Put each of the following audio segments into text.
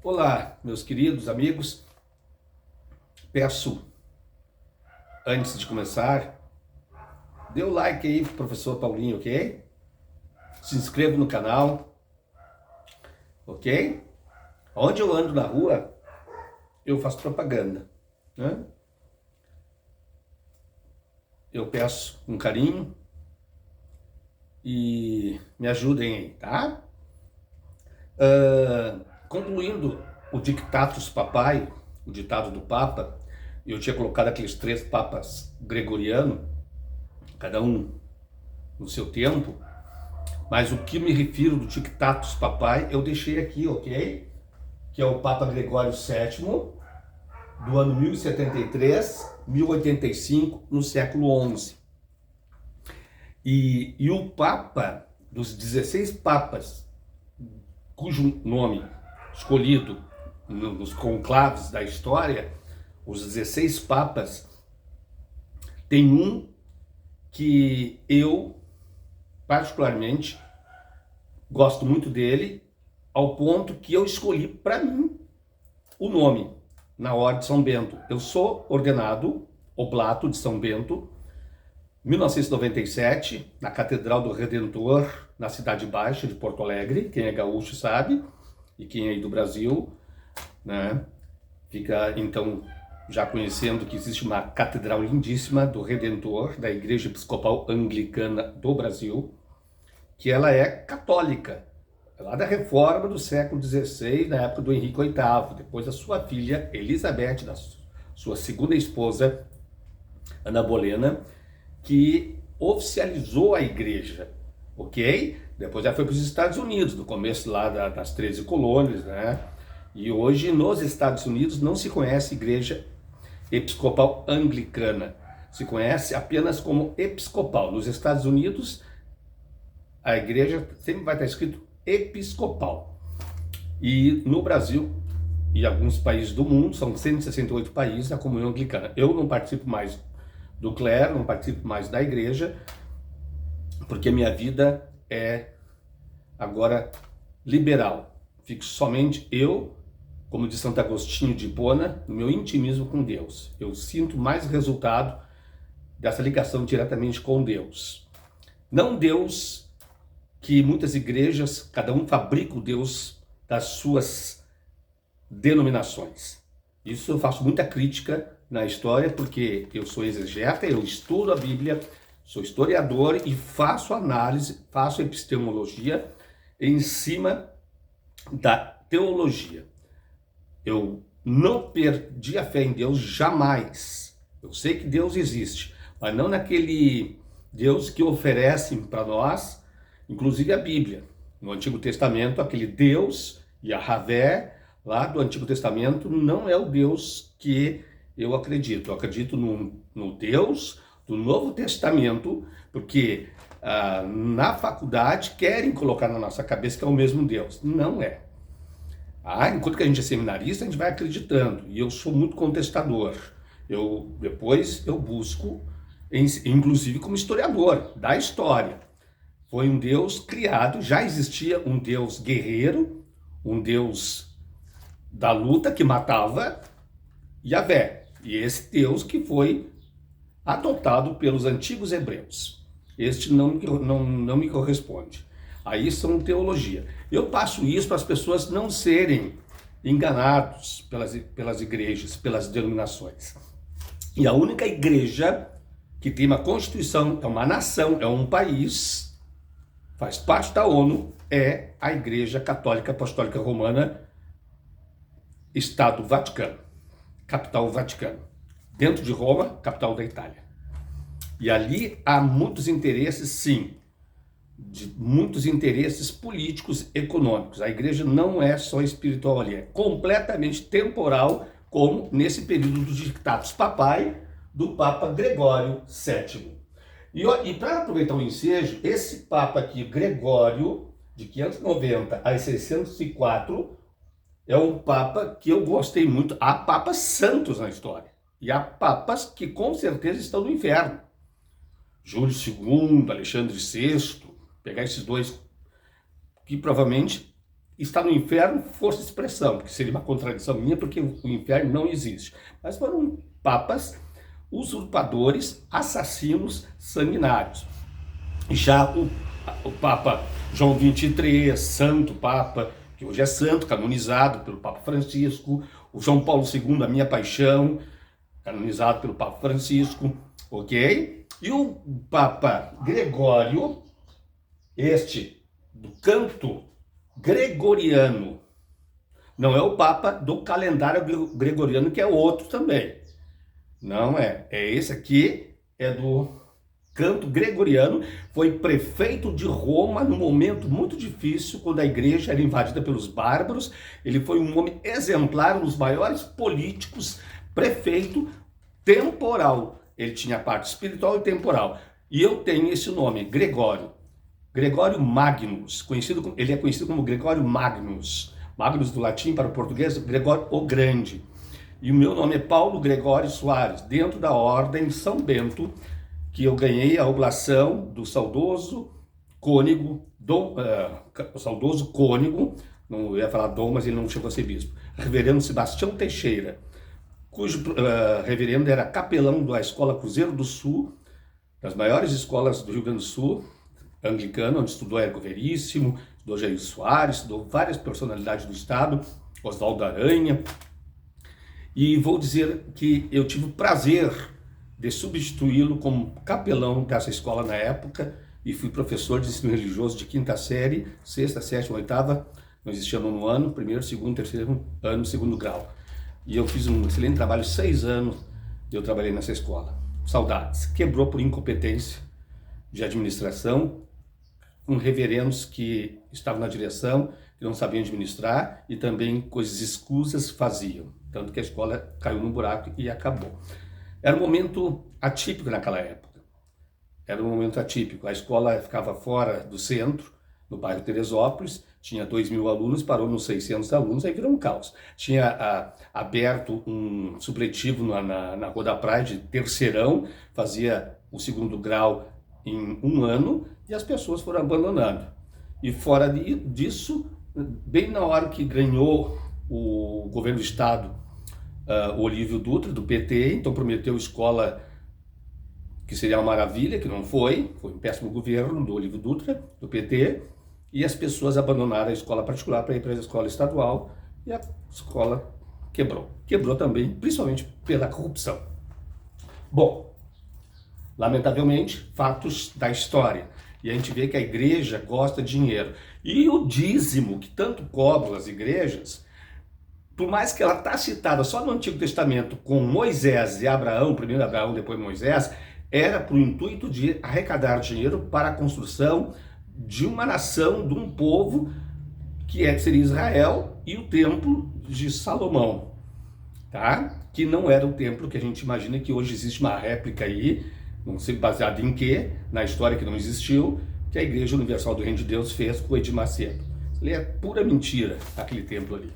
Olá, meus queridos amigos. Peço, antes de começar, dê o like aí pro professor Paulinho, ok? Se inscreva no canal, ok? Onde eu ando na rua, eu faço propaganda, né? Eu peço com carinho e me ajudem aí, tá? Concluindo o Dictatus Papai, o ditado do Papa, eu tinha colocado aqueles 3 papas gregorianos, cada um no seu tempo, mas o que me refiro do Dictatus Papai, eu deixei aqui, ok? Que é o Papa Gregório VII, do ano 1073, 1085, no século XI. E o Papa, dos 16 papas, cujo nome escolhido nos conclaves da história, os 16 papas, tem um que eu, particularmente, gosto muito dele, ao ponto que eu escolhi para mim o nome na Ordem de São Bento. Eu sou ordenado oblato de São Bento, 1997, na Catedral do Redentor, na Cidade Baixa de Porto Alegre. Quem é gaúcho sabe, e quem é aí do Brasil, né, fica então já conhecendo que existe uma catedral lindíssima do Redentor, da Igreja Episcopal Anglicana do Brasil, que ela é católica, lá da Reforma do século XVI, na época do Henrique VIII, depois da sua filha Elizabeth, da sua segunda esposa, Ana Bolena, que oficializou a igreja, ok? Depois ela foi para os Estados Unidos, no começo lá das 13 colônias, né? E hoje nos Estados Unidos não se conhece igreja episcopal anglicana, se conhece apenas como episcopal. Nos Estados Unidos, a igreja sempre vai estar escrito episcopal. E no Brasil e alguns países do mundo, são 168 países, a comunhão anglicana. Eu não participo mais do clero, não participo mais da igreja, porque minha vida é agora liberal. Fico somente eu, como de Santo Agostinho de Hipona, no meu intimismo com Deus. Eu sinto mais resultado dessa ligação diretamente com Deus. Não Deus que muitas igrejas, cada um fabrica o Deus das suas denominações. Isso eu faço muita crítica na história, porque eu sou exegeta, eu estudo a Bíblia, sou historiador e faço análise, faço epistemologia em cima da teologia. Eu não perdi a fé em Deus jamais. Eu sei que Deus existe, mas não naquele Deus que oferecem para nós, inclusive a Bíblia. No Antigo Testamento, aquele Deus, Yahvé, lá do Antigo Testamento, não é o Deus que eu acredito. Eu acredito no Deus do Novo Testamento, porque na faculdade querem colocar na nossa cabeça que é o mesmo Deus. Não é. Enquanto que a gente é seminarista, a gente vai acreditando. E eu sou muito contestador. Depois eu busco, inclusive como historiador da história. Foi um Deus criado, já existia um Deus guerreiro, um Deus da luta que matava, Yahvé. E esse Deus que foi adotado pelos antigos hebreus. Este não me corresponde. Aí são teologia. Eu passo isso para as pessoas não serem enganados pelas igrejas, pelas denominações. E a única igreja que tem uma constituição, é uma nação, é um país, faz parte da ONU, é a Igreja Católica Apostólica Romana, Estado Vaticano, capital Vaticano. Dentro de Roma, capital da Itália. E ali há muitos interesses, sim, muitos interesses políticos, econômicos. A igreja não é só espiritual ali, é completamente temporal, como nesse período do Dictatus Papai, do Papa Gregório VII. E para aproveitar o ensejo, esse Papa aqui, Gregório, de 590 a 604, é um Papa que eu gostei muito. Há papas santos na história. E há papas que com certeza estão no inferno. Júlio II, Alexandre VI, pegar esses dois que provavelmente está no inferno, força de expressão, porque seria uma contradição minha, porque o inferno não existe. Mas foram papas usurpadores, assassinos, sanguinários. Já o Papa João XXIII, Santo Papa, que hoje é santo, canonizado pelo Papa Francisco, o João Paulo II, a minha paixão, canonizado pelo Papa Francisco, ok? E o Papa Gregório, este do canto gregoriano, não é o Papa do calendário gregoriano, que é outro também. Não é, esse aqui, é do canto gregoriano, foi prefeito de Roma num momento muito difícil, quando a igreja era invadida pelos bárbaros. Ele foi um homem exemplar, um dos maiores políticos, prefeito temporal. Ele tinha a parte espiritual e temporal. E eu tenho esse nome, Gregório. Gregório Magnus, ele é conhecido como Gregório Magnus. Magnus do latim para o português, Gregório o Grande. E o meu nome é Paulo Gregório Soares, dentro da Ordem São Bento, que eu ganhei a oblação do saudoso cônego, não ia falar dom, mas ele não chegou a ser bispo, reverendo Sebastião Teixeira, cujo reverendo era capelão da Escola Cruzeiro do Sul, das maiores escolas do Rio Grande do Sul, anglicano, onde estudou Érico Veríssimo, estudou Jair Soares, estudou várias personalidades do Estado, Oswaldo Aranha. E vou dizer que eu tive o prazer de substituí-lo como capelão dessa escola na época, e fui professor de ensino religioso de 5ª série, 6ª, 7ª, 8ª, não existia nono ano, 1º, 2º, 3º ano, 2º grau. E eu fiz um excelente trabalho, 6 anos eu trabalhei nessa escola. Saudades. Quebrou por incompetência de administração, com reverendos que estavam na direção, que não sabiam administrar, e também coisas escusas faziam. Tanto que a escola caiu num buraco e acabou. Era um momento atípico naquela época. Era um momento atípico. A escola ficava fora do centro, no bairro Teresópolis, tinha 2.000 alunos, parou nos 600 alunos, aí virou um caos. Tinha aberto um supletivo na Rua da Praia de terceirão, fazia o 2º grau em 1 ano, e as pessoas foram abandonando. E fora disso, bem na hora que ganhou o governo do estado, o Olívio Dutra, do PT, então prometeu escola que seria uma maravilha, que não foi um péssimo governo do Olívio Dutra, do PT, e as pessoas abandonaram a escola particular para ir para a escola estadual, e a escola quebrou. Quebrou também, principalmente pela corrupção. Bom, lamentavelmente, fatos da história. E a gente vê que a igreja gosta de dinheiro. E o dízimo, que tanto cobram as igrejas, por mais que ela está citada só no Antigo Testamento com Moisés e Abraão, primeiro Abraão, depois Moisés, era para o intuito de arrecadar dinheiro para a construção de uma nação, de um povo, que seria Israel, e o templo de Salomão, tá? Que não era o templo que a gente imagina, que hoje existe uma réplica aí, não sei baseado em quê, na história que não existiu, que a Igreja Universal do Reino de Deus fez com o Edir Macedo. Isso ali é pura mentira, aquele templo ali.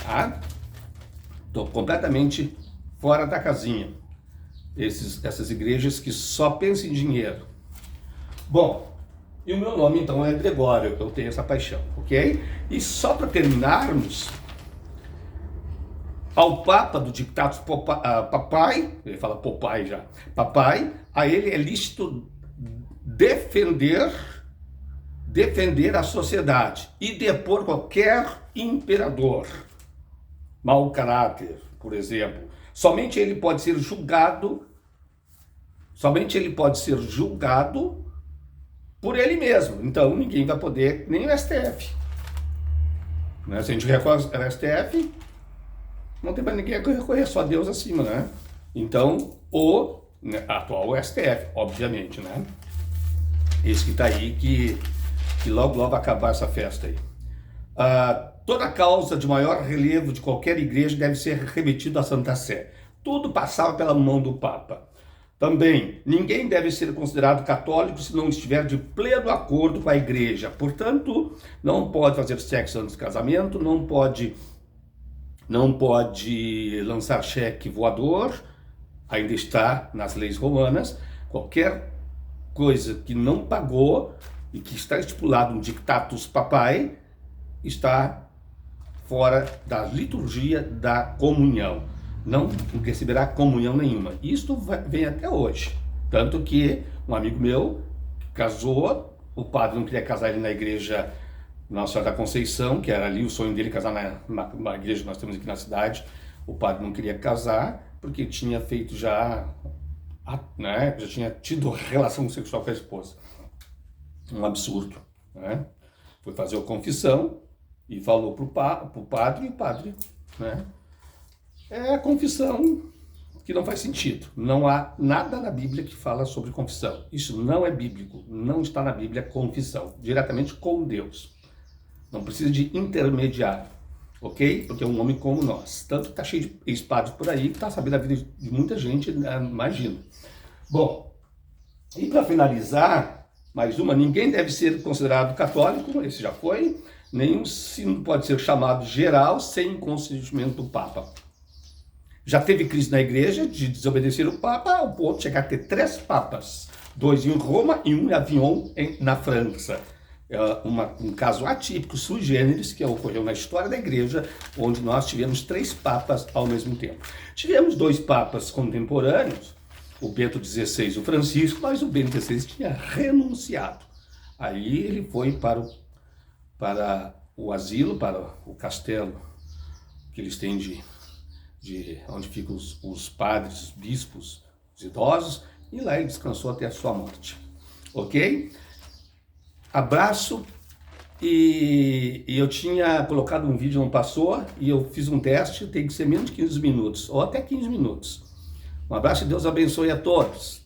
Tá? Estou completamente fora da casinha. Essas igrejas que só pensam em dinheiro. Bom, e o meu nome então é Gregório, eu tenho essa paixão, ok? E só para terminarmos, ao Papa do Dictatus Papai, ele fala Popai já, Papai, a ele é lícito defender a sociedade e depor qualquer imperador, mau caráter, por exemplo. Somente ele pode ser julgado por ele mesmo. Então ninguém vai poder, nem o STF. Né? Se a gente recorre ao STF, não tem para ninguém recorrer, só Deus acima, né? Então, atual STF, obviamente, né? Esse que está aí, que logo vai acabar essa festa aí. Toda causa de maior relevo de qualquer igreja deve ser remetida à Santa Sé. Tudo passava pela mão do Papa. Também, ninguém deve ser considerado católico se não estiver de pleno acordo com a igreja. Portanto, não pode fazer sexo antes do casamento, não pode lançar cheque voador, ainda está nas leis romanas. Qualquer coisa que não pagou e que está estipulado no Dictatus Papai, está fora da liturgia da comunhão. Não receberá comunhão nenhuma. Isto vem até hoje. Tanto que um amigo meu casou, o padre não queria casar ele na igreja Nossa Senhora da Conceição, que era ali o sonho dele casar na igreja que nós temos aqui na cidade. O padre não queria casar porque tinha feito já tinha tido relação sexual com a esposa. Um absurdo, né? Foi fazer a confissão e falou pro padre, e o padre, né? É a confissão que não faz sentido. Não há nada na Bíblia que fala sobre confissão. Isso não é bíblico, não está na Bíblia confissão, diretamente com Deus. Não precisa de intermediário, ok? Porque é um homem como nós. Tanto que está cheio de ex-padres por aí, que está sabendo a vida de muita gente, imagina. Bom, e para finalizar, mais uma, ninguém deve ser considerado católico, esse já foi, nenhum sino pode ser chamado geral sem consentimento do Papa. Já teve crise na igreja de desobedecer o Papa, ao ponto de chegar a ter 3 papas, 2 em Roma e 1 em Avignon, na França. Um caso atípico, sui generis, que ocorreu na história da igreja, onde nós tivemos 3 papas ao mesmo tempo. Tivemos 2 papas contemporâneos, o Bento XVI e o Francisco, mas o Bento XVI tinha renunciado. Aí ele foi para o asilo, para o castelo que eles têm de onde ficam os padres, os bispos, os idosos, e lá ele descansou até a sua morte. Ok? Abraço, e eu tinha colocado um vídeo, não passou, e eu fiz um teste, tem que ser menos de 15 minutos, ou até 15 minutos. Um abraço e Deus abençoe a todos.